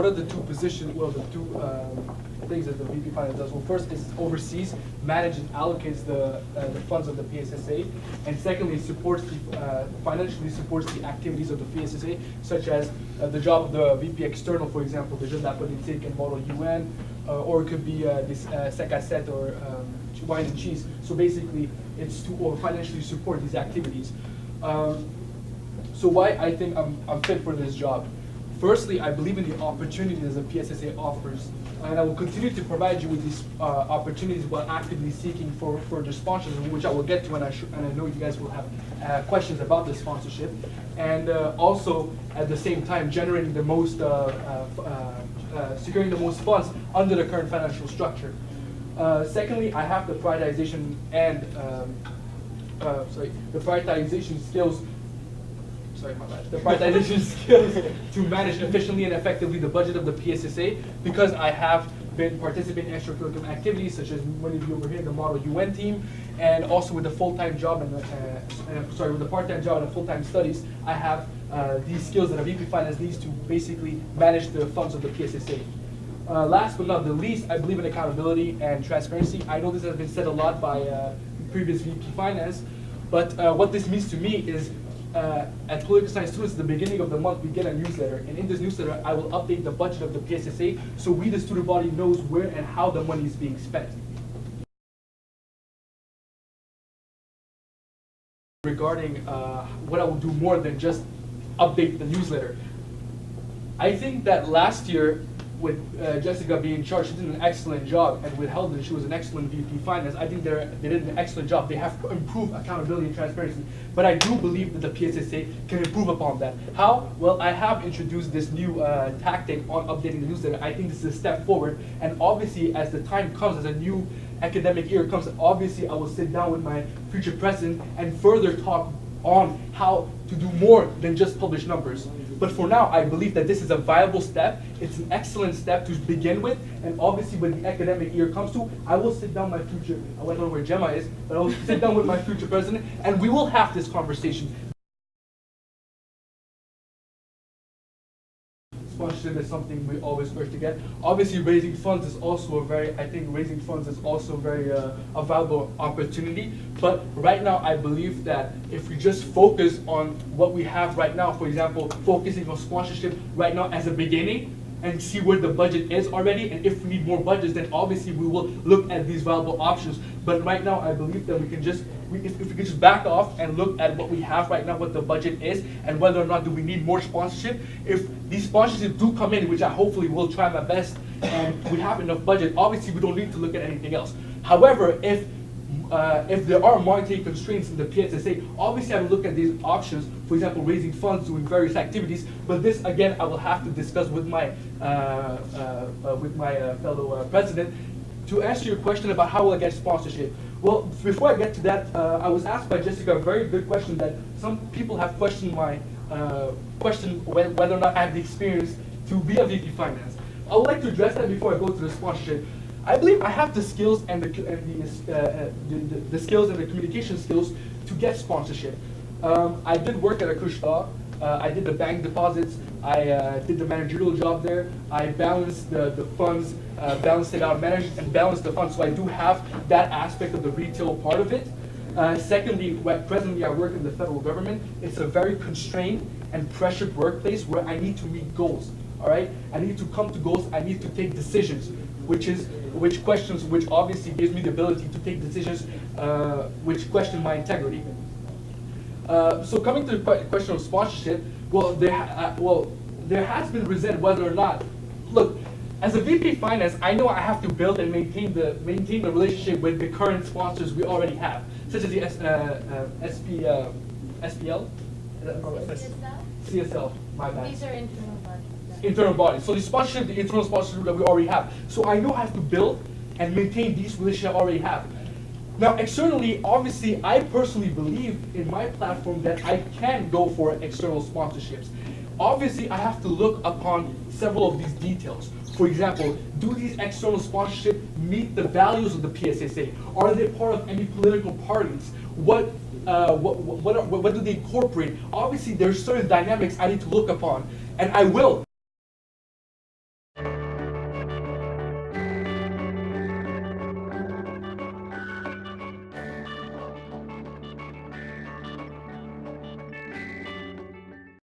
are the two positions, well, the two things that the VP Finance does? Well, first is oversees, manages, allocates the funds of the PSSA, and secondly, supports financially supports the activities of the PSSA, such as the job of the VP External, for example, the Jeune de la Politique and Model UN, or it could be this sec asset or wine and cheese. So basically, it's to financially support these activities. So why I think I'm fit for this job? Firstly, I believe in the opportunities the PSSA offers, and I will continue to provide you with these opportunities while actively seeking for further sponsorship, which I will get to, and I know you guys will have questions about the sponsorship, and also at the same time generating the most, securing the most funds under the current financial structure. Secondly, I have the prioritization and the prioritization skills. Sorry, my bad. The prioritization skills to manage efficiently and effectively the budget of the PSSA, because I have been participating in extracurricular activities such as many of you over here, the Model UN team, and also with the full-time job and with the part-time job and the full-time studies. I have these skills that a VP Finance needs to basically manage the funds of the PSSA. Last but not the least, I believe in accountability and transparency. I know this has been said a lot by previous VP Finance, but what this means to me is at Political Science Students, at the beginning of the month, we get a newsletter, and in this newsletter, I will update the budget of the PSSA, so we, the student body, knows where and how the money is being spent. Regarding what I will do more than just update the newsletter, I think that last year, with Jessica being in charge, she did an excellent job, and with Helden, she was an excellent VP Finance. I think they did an excellent job. They have improved accountability and transparency, but I do believe that the PSSA can improve upon that. How? Well, I have introduced this new tactic on updating the newsletter. I think this is a step forward, and obviously, as the time comes, as a new academic year comes, obviously, I will sit down with my future president and further talk on how to do more than just publish numbers. But for now, I believe that this is a viable step. It's an excellent step to begin with, and obviously when the academic year comes to, I will sit down with my future, I don't know where Gemma is, but I will sit down with my future president, and we will have this conversation. Sponsorship is something we always urge to get. Obviously, raising funds is also a very a valuable opportunity. But right now, I believe that if we just focus on what we have right now, for example, focusing on sponsorship right now as a beginning, and see where the budget is already, and if we need more budgets, then obviously we will look at these viable options. But right now, I believe that we can just, if we can just back off and look at what we have right now, what the budget is, and whether or not do we need more sponsorship. If these sponsorships do come in, which I hopefully will try my best, and we have enough budget, obviously we don't need to look at anything else. However, if there are monetary constraints in the PSSA, obviously I will look at these options, for example, raising funds, doing various activities, but this, again, I will have to discuss with my fellow president. To answer your question about how will I get sponsorship, well, before I get to that, I was asked by Jessica a very good question that some people have questioned whether or not I have the experience to be a VP Finance. I would like to address that before I go to the sponsorship. I believe I have the skills and the skills and the communication skills to get sponsorship. I did work at a Kushta. I did the bank deposits. I did the managerial job there. I balanced the funds, balanced it out, managed and balanced the funds. So I do have that aspect of the retail part of it. Secondly, presently I work in the federal government. It's a very constrained and pressured workplace where I need to meet goals. All right, I need to come to goals. I need to take decisions, which obviously gives me the ability to take decisions which question my integrity. So coming to the question of sponsorship, well, there has been resent whether or not. Look, as a VP Finance, I know I have to build and maintain the relationship with the current sponsors we already have, such as the SPL, CSL. My bad. These are internal bodies. Internal bodies. So the sponsorship, the internal sponsorship that we already have. So I know I have to build and maintain these relationships I already have. Now, externally, obviously, I personally believe in my platform that I can go for external sponsorships. Obviously, I have to look upon several of these details. For example, do these external sponsorships meet the values of the PSSA? Are they part of any political parties? What do they incorporate? Obviously, there's certain dynamics I need to look upon, and I will.